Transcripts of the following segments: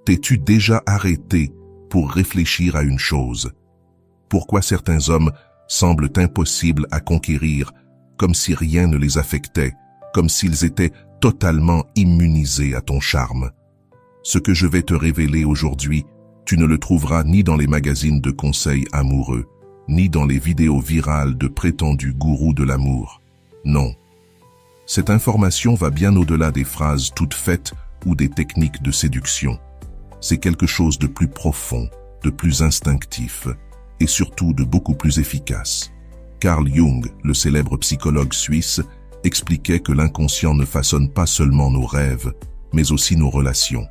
T'es-tu déjà arrêté pour réfléchir à une chose? Pourquoi certains hommes semblent impossibles à conquérir, comme si rien ne les affectait, comme s'ils étaient totalement immunisés à ton charme? Ce que je vais te révéler aujourd'hui, tu ne le trouveras ni dans les magazines de conseils amoureux, ni dans les vidéos virales de prétendus gourous de l'amour. Non. Cette information va bien au-delà des phrases toutes faites ou des techniques de séduction. C'est quelque chose de plus profond, de plus instinctif et surtout de beaucoup plus efficace. Carl Jung, le célèbre psychologue suisse, expliquait que l'inconscient ne façonne pas seulement nos rêves, mais aussi nos relations.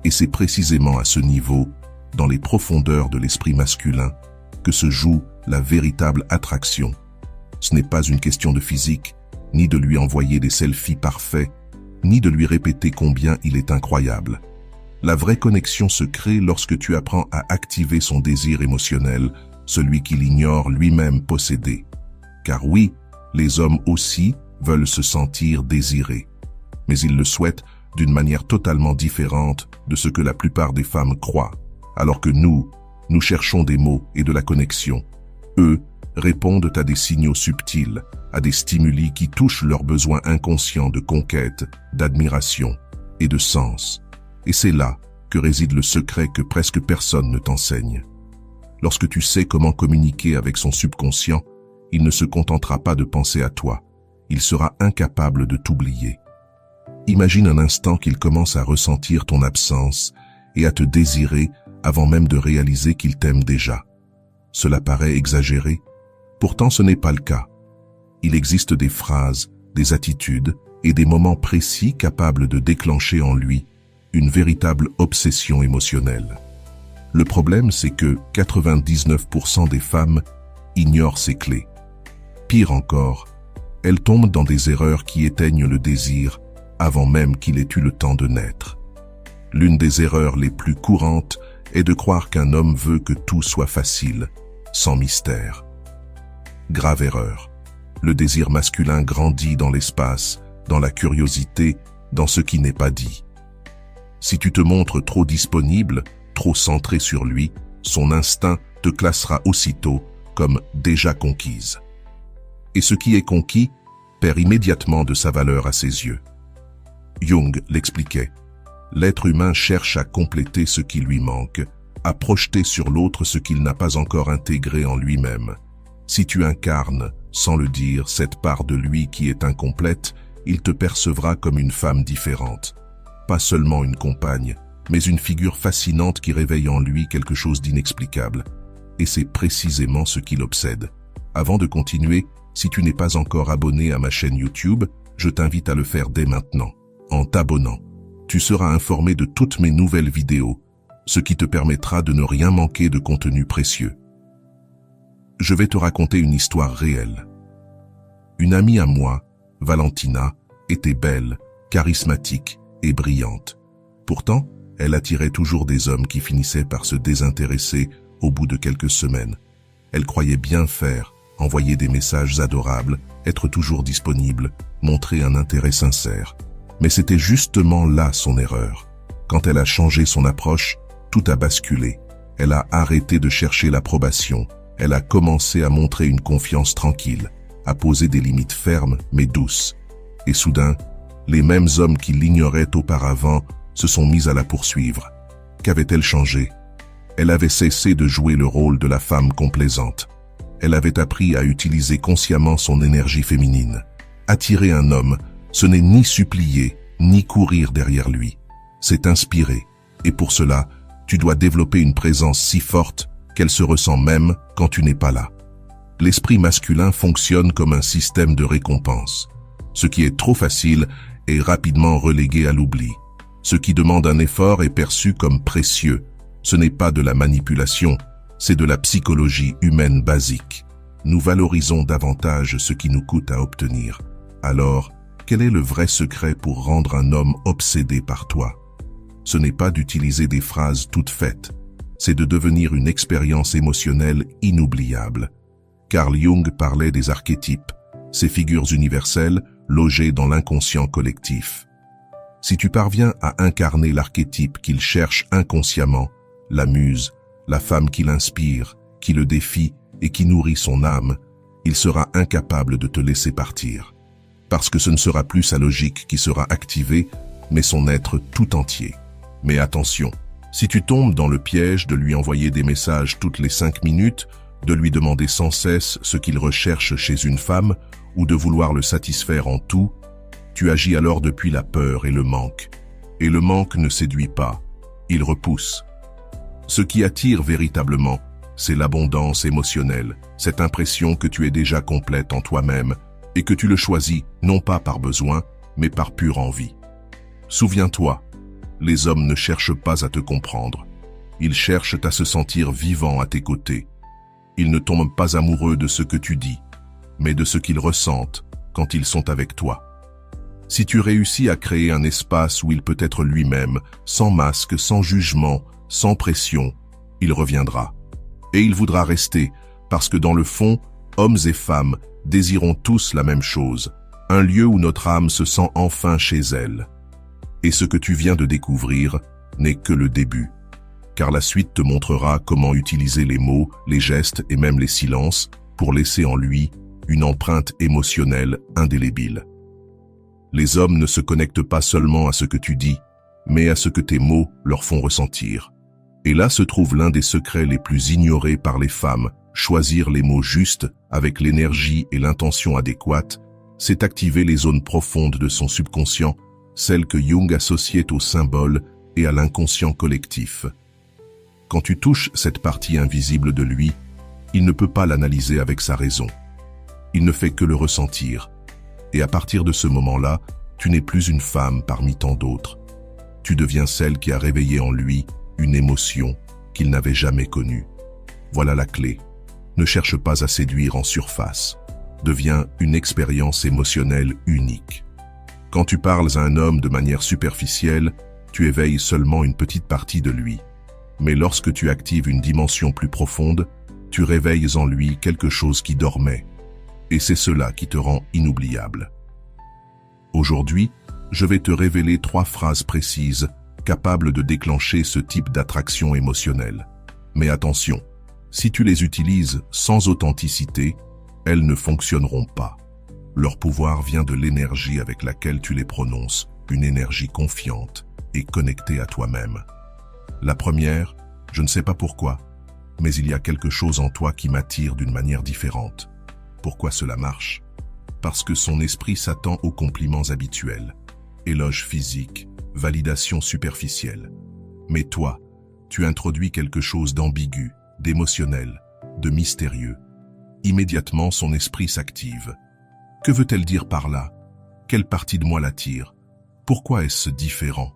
Et c'est précisément à ce niveau, dans les profondeurs de l'esprit masculin, que se joue la véritable attraction. Ce n'est pas une question de physique, ni de lui envoyer des selfies parfaits, ni de lui répéter combien il est incroyable. La vraie connexion se crée lorsque tu apprends à activer son désir émotionnel, celui qu'il ignore lui-même posséder. Car oui, les hommes aussi veulent se sentir désirés, mais ils le souhaitent d'une manière totalement différente de ce que la plupart des femmes croient, alors que nous cherchons des mots et de la connexion. Eux répondent à des signaux subtils, à des stimuli qui touchent leurs besoins inconscients de conquête, d'admiration et de sens. Et c'est là que réside le secret que presque personne ne t'enseigne. Lorsque tu sais comment communiquer avec son subconscient, il ne se contentera pas de penser à toi, il sera incapable de t'oublier. Imagine un instant qu'il commence à ressentir ton absence et à te désirer avant même de réaliser qu'il t'aime déjà. Cela paraît exagéré, pourtant ce n'est pas le cas. Il existe des phrases, des attitudes et des moments précis capables de déclencher en lui une véritable obsession émotionnelle. Le problème, c'est que 99% des femmes ignorent ces clés. Pire encore, elles tombent dans des erreurs qui éteignent le désir avant même qu'il ait eu le temps de naître. L'une des erreurs les plus courantes est de croire qu'un homme veut que tout soit facile, sans mystère. Grave erreur. Le désir masculin grandit dans l'espace, dans la curiosité, dans ce qui n'est pas dit. Si tu te montres trop disponible, trop centré sur lui, son instinct te classera aussitôt comme déjà conquise. Et ce qui est conquis perd immédiatement de sa valeur à ses yeux. Jung l'expliquait. L'être humain cherche à compléter ce qui lui manque, à projeter sur l'autre ce qu'il n'a pas encore intégré en lui-même. Si tu incarnes, sans le dire, cette part de lui qui est incomplète, il te percevra comme une femme différente. Pas seulement une compagne, mais une figure fascinante qui réveille en lui quelque chose d'inexplicable. Et c'est précisément ce qui l'obsède. Avant de continuer, si tu n'es pas encore abonné à ma chaîne YouTube, je t'invite à le faire dès maintenant. En t'abonnant, tu seras informé de toutes mes nouvelles vidéos, ce qui te permettra de ne rien manquer de contenu précieux. Je vais te raconter une histoire réelle. Une amie à moi, Valentina, était belle, charismatique et brillante. Pourtant, elle attirait toujours des hommes qui finissaient par se désintéresser au bout de quelques semaines. Elle croyait bien faire, envoyer des messages adorables, être toujours disponible, montrer un intérêt sincère. Mais c'était justement là son erreur. Quand elle a changé son approche, tout a basculé. Elle a arrêté de chercher l'approbation. Elle a commencé à montrer une confiance tranquille, à poser des limites fermes mais douces. Et soudain, les mêmes hommes qui l'ignoraient auparavant se sont mis à la poursuivre. Qu'avait-elle changé? Elle avait cessé de jouer le rôle de la femme complaisante. Elle avait appris à utiliser consciemment son énergie féminine. Attirer un homme, ce n'est ni supplier, ni courir derrière lui. C'est inspirer. Et pour cela, tu dois développer une présence si forte qu'elle se ressent même quand tu n'es pas là. L'esprit masculin fonctionne comme un système de récompense. Ce qui est trop facile est rapidement relégué à l'oubli. Ce qui demande un effort est perçu comme précieux. Ce n'est pas de la manipulation, c'est de la psychologie humaine basique. Nous valorisons davantage ce qui nous coûte à obtenir. Alors, quel est le vrai secret pour rendre un homme obsédé par toi? Ce n'est pas d'utiliser des phrases toutes faites, c'est de devenir une expérience émotionnelle inoubliable. Carl Jung parlait des archétypes, ces figures universelles logées dans l'inconscient collectif. Si tu parviens à incarner l'archétype qu'il cherche inconsciemment, la muse, la femme qui l'inspire, qui le défie et qui nourrit son âme, il sera incapable de te laisser partir. Parce que ce ne sera plus sa logique qui sera activée, mais son être tout entier. Mais attention, si tu tombes dans le piège de lui envoyer des messages toutes les 5 minutes, de lui demander sans cesse ce qu'il recherche chez une femme, ou de vouloir le satisfaire en tout, tu agis alors depuis la peur et le manque. Et le manque ne séduit pas, il repousse. Ce qui attire véritablement, c'est l'abondance émotionnelle, cette impression que tu es déjà complète en toi-même et que tu le choisis non pas par besoin, mais par pure envie. Souviens-toi, les hommes ne cherchent pas à te comprendre. Ils cherchent à se sentir vivants à tes côtés. Ils ne tombent pas amoureux de ce que tu dis, mais de ce qu'ils ressentent quand ils sont avec toi. Si tu réussis à créer un espace où il peut être lui-même, sans masque, sans jugement, sans pression, il reviendra. Et il voudra rester, parce que dans le fond, hommes et femmes désirons tous la même chose, un lieu où notre âme se sent enfin chez elle. Et ce que tu viens de découvrir n'est que le début, car la suite te montrera comment utiliser les mots, les gestes et même les silences pour laisser en lui une empreinte émotionnelle indélébile. Les hommes ne se connectent pas seulement à ce que tu dis, mais à ce que tes mots leur font ressentir. Et là se trouve l'un des secrets les plus ignorés par les femmes. Choisir les mots justes, avec l'énergie et l'intention adéquates, c'est activer les zones profondes de son subconscient, celles que Jung associait aux symboles et à l'inconscient collectif. Quand tu touches cette partie invisible de lui, il ne peut pas l'analyser avec sa raison. Il ne fait que le ressentir. Et à partir de ce moment-là, tu n'es plus une femme parmi tant d'autres. Tu deviens celle qui a réveillé en lui une émotion qu'il n'avait jamais connue. Voilà la clé. Ne cherche pas à séduire en surface. Deviens une expérience émotionnelle unique. Quand tu parles à un homme de manière superficielle, tu éveilles seulement une petite partie de lui. Mais lorsque tu actives une dimension plus profonde, tu réveilles en lui quelque chose qui dormait. Et c'est cela qui te rend inoubliable. Aujourd'hui, je vais te révéler 3 phrases précises capables de déclencher ce type d'attraction émotionnelle. Mais attention, si tu les utilises sans authenticité, elles ne fonctionneront pas. Leur pouvoir vient de l'énergie avec laquelle tu les prononces, une énergie confiante et connectée à toi-même. La première, je ne sais pas pourquoi, mais il y a quelque chose en toi qui m'attire d'une manière différente. Pourquoi cela marche? Parce que son esprit s'attend aux compliments habituels, éloges physiques, validation superficielle. Mais toi, tu introduis quelque chose d'ambigu, d'émotionnel, de mystérieux. Immédiatement, son esprit s'active. Que veut-elle dire par là? Quelle partie de moi l'attire? Pourquoi est-ce différent?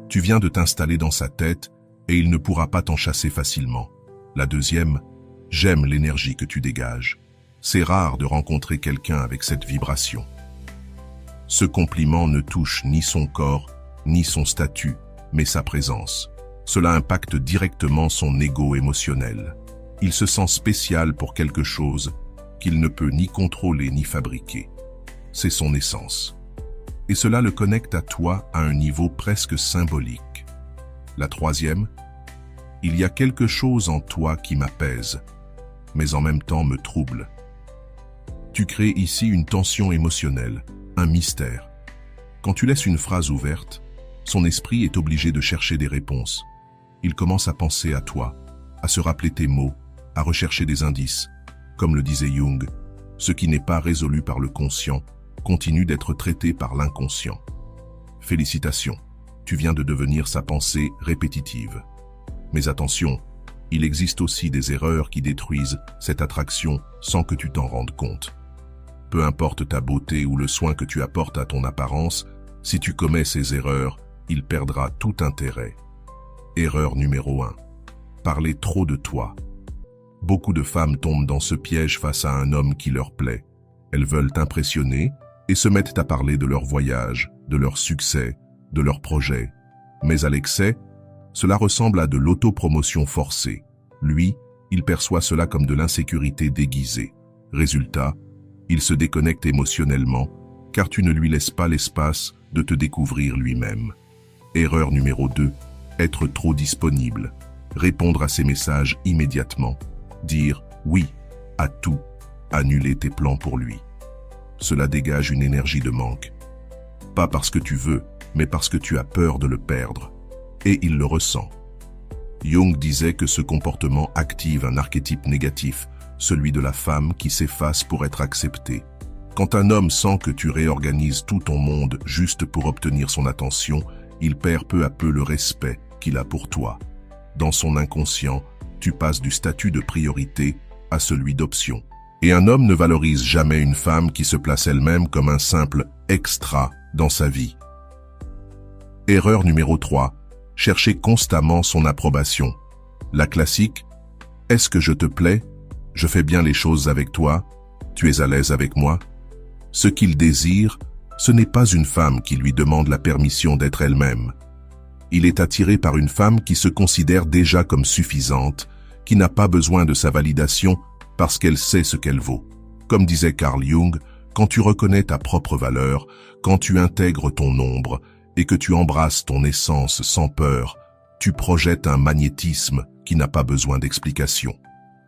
Tu viens de t'installer dans sa tête et il ne pourra pas t'en chasser facilement. La deuxième, j'aime l'énergie que tu dégages. C'est rare de rencontrer quelqu'un avec cette vibration. Ce compliment ne touche ni son corps, ni son statut, mais sa présence. Cela impacte directement son ego émotionnel. Il se sent spécial pour quelque chose qu'il ne peut ni contrôler ni fabriquer. C'est son essence. Et cela le connecte à toi à un niveau presque symbolique. La troisième, il y a quelque chose en toi qui m'apaise, mais en même temps me trouble. Tu crées ici une tension émotionnelle, un mystère. Quand tu laisses une phrase ouverte, son esprit est obligé de chercher des réponses. Il commence à penser à toi, à se rappeler tes mots, à rechercher des indices. Comme le disait Jung, ce qui n'est pas résolu par le conscient continue d'être traité par l'inconscient. Félicitations, tu viens de devenir sa pensée répétitive. Mais attention, il existe aussi des erreurs qui détruisent cette attraction sans que tu t'en rendes compte. Peu importe ta beauté ou le soin que tu apportes à ton apparence, si tu commets ces erreurs, il perdra tout intérêt. Erreur numéro 1. Parler trop de toi. Beaucoup de femmes tombent dans ce piège face à un homme qui leur plaît. Elles veulent t'impressionner et se mettent à parler de leur voyage, de leur succès, de leurs projets. Mais à l'excès, cela ressemble à de l'autopromotion forcée. Lui, il perçoit cela comme de l'insécurité déguisée. Résultat, il se déconnecte émotionnellement car tu ne lui laisses pas l'espace de te découvrir lui-même. Erreur numéro 2, être trop disponible. Répondre à ses messages immédiatement. Dire oui à tout. Annuler tes plans pour lui. Cela dégage une énergie de manque. Pas parce que tu veux, mais parce que tu as peur de le perdre. Et il le ressent. Jung disait que ce comportement active un archétype négatif, celui de la femme qui s'efface pour être acceptée. Quand un homme sent que tu réorganises tout ton monde juste pour obtenir son attention, il perd peu à peu le respect qu'il a pour toi. Dans son inconscient, tu passes du statut de priorité à celui d'option. Et un homme ne valorise jamais une femme qui se place elle-même comme un simple extra dans sa vie. Erreur numéro 3. Chercher constamment son approbation. La classique « Est-ce que je te plais? Je fais bien les choses avec toi? Tu es à l'aise avec moi ?» Ce qu'il désire, ce n'est pas une femme qui lui demande la permission d'être elle-même. Il est attiré par une femme qui se considère déjà comme suffisante, qui n'a pas besoin de sa validation parce qu'elle sait ce qu'elle vaut. Comme disait Carl Jung, quand tu reconnais ta propre valeur, quand tu intègres ton ombre et que tu embrasses ton essence sans peur, tu projettes un magnétisme qui n'a pas besoin d'explication.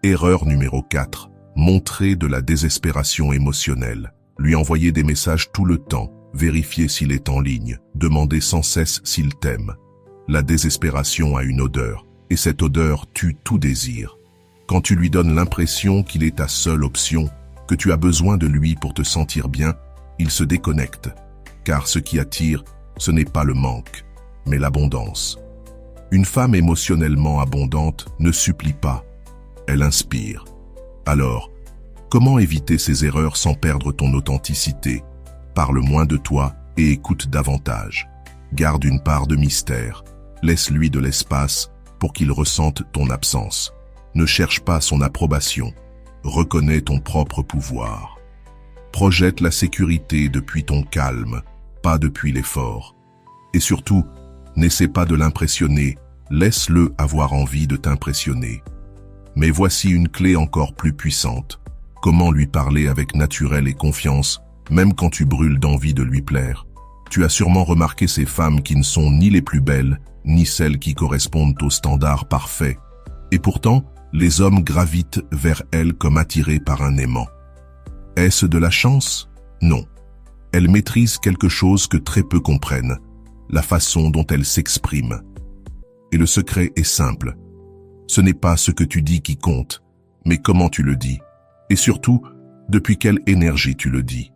Erreur numéro 4. Montrer de la désespération émotionnelle. Lui envoyer des messages tout le temps, vérifier s'il est en ligne, demander sans cesse s'il t'aime. La désespération a une odeur, et cette odeur tue tout désir. Quand tu lui donnes l'impression qu'il est ta seule option, que tu as besoin de lui pour te sentir bien, il se déconnecte. Car ce qui attire, ce n'est pas le manque, mais l'abondance. Une femme émotionnellement abondante ne supplie pas, elle inspire. Alors, comment éviter ces erreurs sans perdre ton authenticité? Parle moins de toi et écoute davantage. Garde une part de mystère. Laisse-lui de l'espace pour qu'il ressente ton absence. Ne cherche pas son approbation. Reconnais ton propre pouvoir. Projette la sécurité depuis ton calme, pas depuis l'effort. Et surtout, n'essaie pas de l'impressionner, laisse-le avoir envie de t'impressionner. Mais voici une clé encore plus puissante. Comment lui parler avec naturel et confiance, même quand tu brûles d'envie de lui plaire. Tu as sûrement remarqué ces femmes qui ne sont ni les plus belles, ni celles qui correspondent aux standards parfaits. Et pourtant, les hommes gravitent vers elles comme attirés par un aimant. Est-ce de la chance? Non. Elles maîtrisent quelque chose que très peu comprennent, la façon dont elles s'expriment. Et le secret est simple. Ce n'est pas ce que tu dis qui compte, mais comment tu le dis. Et surtout, depuis quelle énergie tu le dis.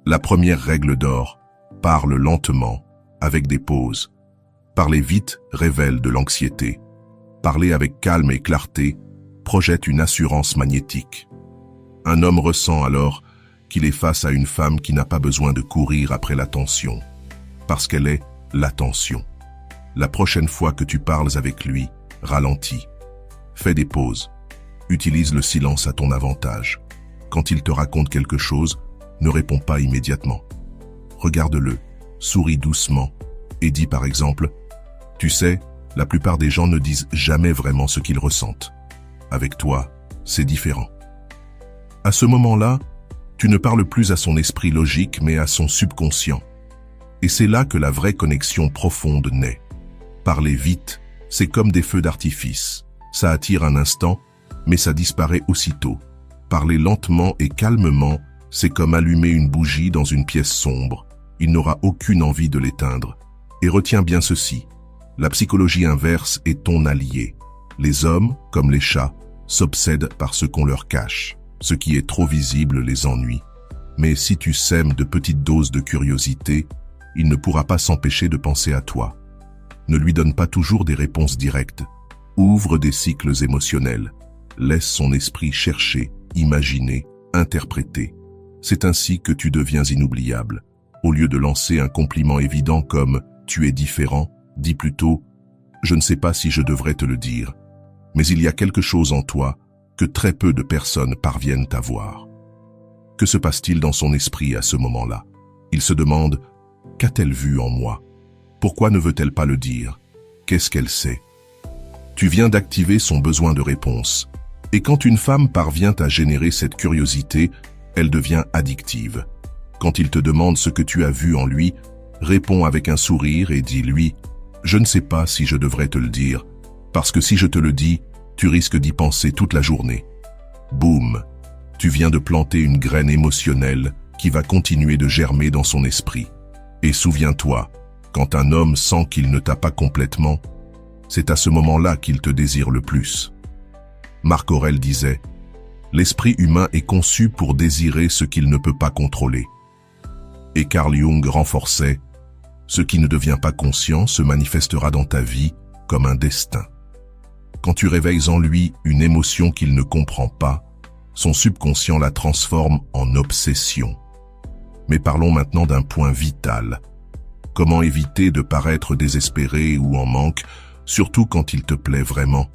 La première règle d'or, parle lentement, avec des pauses. Parler vite révèle de l'anxiété. Parler avec calme et clarté projette une assurance magnétique. Un homme ressent alors qu'il est face à une femme qui n'a pas besoin de courir après l'attention, parce qu'elle est l'attention. La prochaine fois que tu parles avec lui, ralentis. Fais des pauses. Utilise le silence à ton avantage. Quand il te raconte quelque chose, ne réponds pas immédiatement. Regarde-le, souris doucement et dis par exemple « Tu sais, la plupart des gens ne disent jamais vraiment ce qu'ils ressentent. Avec toi, c'est différent. » À ce moment-là, tu ne parles plus à son esprit logique mais à son subconscient. Et c'est là que la vraie connexion profonde naît. Parler vite, c'est comme des feux d'artifice. Ça attire un instant, mais ça disparaît aussitôt. Parler lentement et calmement, c'est comme allumer une bougie dans une pièce sombre. Il n'aura aucune envie de l'éteindre. Et retiens bien ceci, la psychologie inverse est ton allié. Les hommes, comme les chats, s'obsèdent par ce qu'on leur cache. Ce qui est trop visible les ennuie. Mais si tu sèmes de petites doses de curiosité, il ne pourra pas s'empêcher de penser à toi. Ne lui donne pas toujours des réponses directes. Ouvre des cycles émotionnels. Laisse son esprit chercher, imaginer, interpréter. C'est ainsi que tu deviens inoubliable. Au lieu de lancer un compliment évident comme « tu es différent », dis plutôt « je ne sais pas si je devrais te le dire, mais il y a quelque chose en toi que très peu de personnes parviennent à voir. » Que se passe-t-il dans son esprit à ce moment-là? Il se demande « qu'a-t-elle vu en moi? Pourquoi ne veut-elle pas le dire? Qu'est-ce qu'elle sait ?» Tu viens d'activer son besoin de réponse. Et quand une femme parvient à générer cette curiosité, elle devient addictive. Quand il te demande ce que tu as vu en lui, réponds avec un sourire et dis-lui « Je ne sais pas si je devrais te le dire, parce que si je te le dis, tu risques d'y penser toute la journée. » Boum, tu viens de planter une graine émotionnelle qui va continuer de germer dans son esprit. Et souviens-toi, quand un homme sent qu'il ne t'a pas complètement, c'est à ce moment-là qu'il te désire le plus. Marc Aurèle disait « L'esprit humain est conçu pour désirer ce qu'il ne peut pas contrôler. » Et Carl Jung renforçait « Ce qui ne devient pas conscient se manifestera dans ta vie comme un destin. » Quand tu réveilles en lui une émotion qu'il ne comprend pas, son subconscient la transforme en obsession. Mais parlons maintenant d'un point vital. Comment éviter de paraître désespéré ou en manque, surtout quand il te plaît vraiment?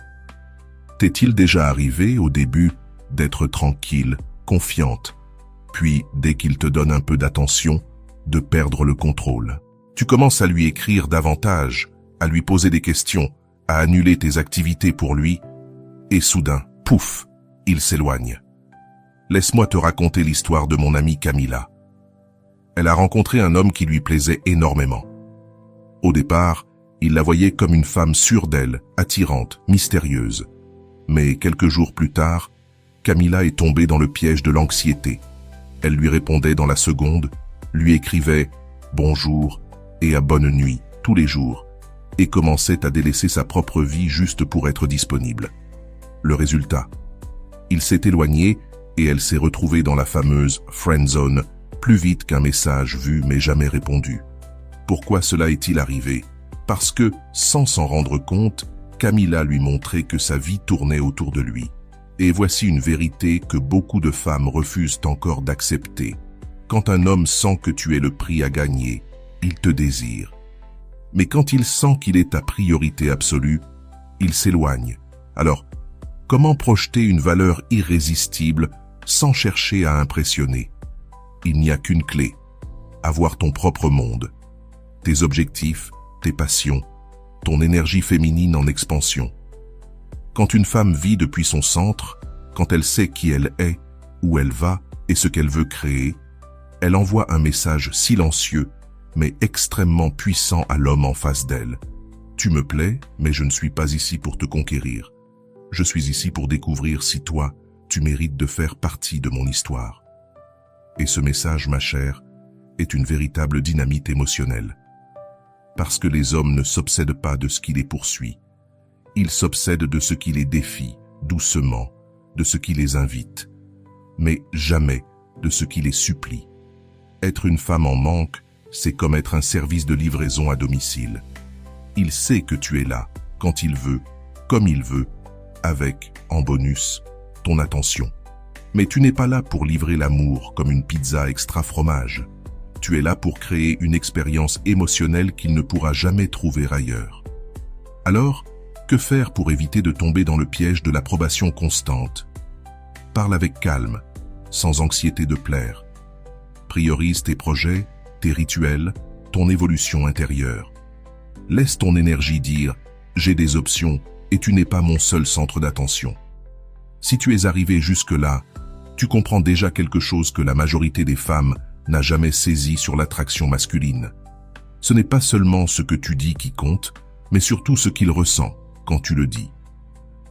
T'est-il déjà arrivé au début d'être tranquille, confiante, puis dès qu'il te donne un peu d'attention, de perdre le contrôle? Tu commences à lui écrire davantage, à lui poser des questions, à annuler tes activités pour lui, et soudain, pouf, il s'éloigne. Laisse-moi te raconter l'histoire de mon amie Camilla. Elle a rencontré un homme qui lui plaisait énormément. Au départ, il la voyait comme une femme sûre d'elle, attirante, mystérieuse. Mais quelques jours plus tard, Camilla est tombée dans le piège de l'anxiété. Elle lui répondait dans la seconde, lui écrivait « bonjour » et à bonne nuit tous les jours, et commençait à délaisser sa propre vie juste pour être disponible. Le résultat, il s'est éloigné et elle s'est retrouvée dans la fameuse friend zone plus vite qu'un message vu mais jamais répondu. Pourquoi cela est-il arrivé? Parce que, sans s'en rendre compte, Camilla lui montrait que sa vie tournait autour de lui. Et voici une vérité que beaucoup de femmes refusent encore d'accepter. Quand un homme sent que tu es le prix à gagner, il te désire. Mais quand il sent qu'il est ta priorité absolue, il s'éloigne. Alors, comment projeter une valeur irrésistible sans chercher à impressionner? Il n'y a qu'une clé, avoir ton propre monde, tes objectifs, tes passions, ton énergie féminine en expansion. Quand une femme vit depuis son centre, quand elle sait qui elle est, où elle va et ce qu'elle veut créer, elle envoie un message silencieux, mais extrêmement puissant à l'homme en face d'elle. Tu me plais, mais je ne suis pas ici pour te conquérir. Je suis ici pour découvrir si toi, tu mérites de faire partie de mon histoire. Et ce message, ma chère, est une véritable dynamite émotionnelle. Parce que les hommes ne s'obsèdent pas de ce qui les poursuit. Ils s'obsèdent de ce qui les défie, doucement, de ce qui les invite, mais jamais de ce qui les supplie. Être une femme en manque, c'est comme être un service de livraison à domicile. Il sait que tu es là, quand il veut, comme il veut, avec, en bonus, ton attention. Mais tu n'es pas là pour livrer l'amour comme une pizza extra fromage. Tu es là pour créer une expérience émotionnelle qu'il ne pourra jamais trouver ailleurs. Alors, que faire pour éviter de tomber dans le piège de l'approbation constante? Parle avec calme, sans anxiété de plaire. Priorise tes projets, tes rituels, ton évolution intérieure. Laisse ton énergie dire « j'ai des options et tu n'es pas mon seul centre d'attention ». Si tu es arrivé jusque-là, tu comprends déjà quelque chose que la majorité des femmes n'a jamais saisi sur l'attraction masculine. Ce n'est pas seulement ce que tu dis qui compte, mais surtout ce qu'il ressent quand tu le dis.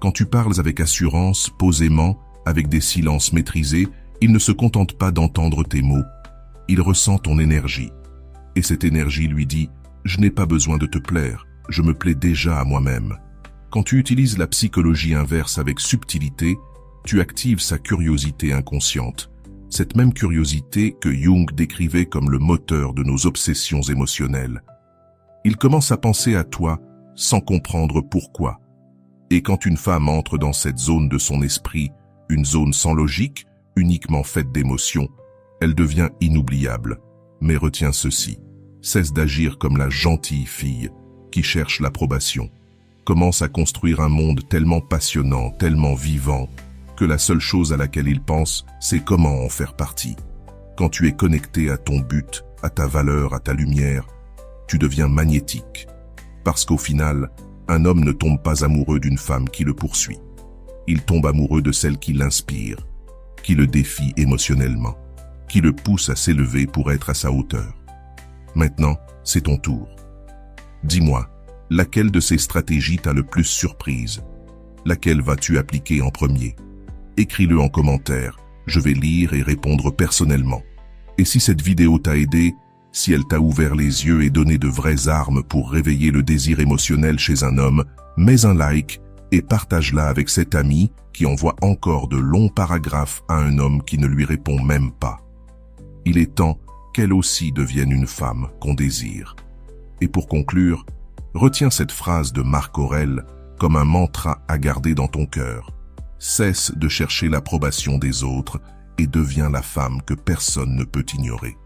Quand tu parles avec assurance, posément, avec des silences maîtrisés, il ne se contente pas d'entendre tes mots. Il ressent ton énergie. Et cette énergie lui dit « Je n'ai pas besoin de te plaire, je me plais déjà à moi-même ». Quand tu utilises la psychologie inverse avec subtilité, tu actives sa curiosité inconsciente. Cette même curiosité que Jung décrivait comme le moteur de nos obsessions émotionnelles. Il commence à penser à toi sans comprendre pourquoi. Et quand une femme entre dans cette zone de son esprit, une zone sans logique, uniquement faite d'émotions, elle devient inoubliable. Mais retiens ceci, cesse d'agir comme la gentille fille qui cherche l'approbation. Commence à construire un monde tellement passionnant, tellement vivant, que la seule chose à laquelle il pense, c'est comment en faire partie. Quand tu es connecté à ton but, à ta valeur, à ta lumière, tu deviens magnétique. Parce qu'au final, un homme ne tombe pas amoureux d'une femme qui le poursuit. Il tombe amoureux de celle qui l'inspire, qui le défie émotionnellement. qui le pousse à s'élever pour être à sa hauteur. Maintenant, c'est ton tour. Dis-moi, laquelle de ces stratégies t'a le plus surprise? Laquelle vas-tu appliquer en premier? Écris-le en commentaire, je vais lire et répondre personnellement. Et si cette vidéo t'a aidé, si elle t'a ouvert les yeux et donné de vraies armes pour réveiller le désir émotionnel chez un homme, mets un like et partage-la avec cet ami qui envoie encore de longs paragraphes à un homme qui ne lui répond même pas. Il est temps qu'elle aussi devienne une femme qu'on désire. Et pour conclure, retiens cette phrase de Marc Aurèle comme un mantra à garder dans ton cœur. Cesse de chercher l'approbation des autres et deviens la femme que personne ne peut ignorer.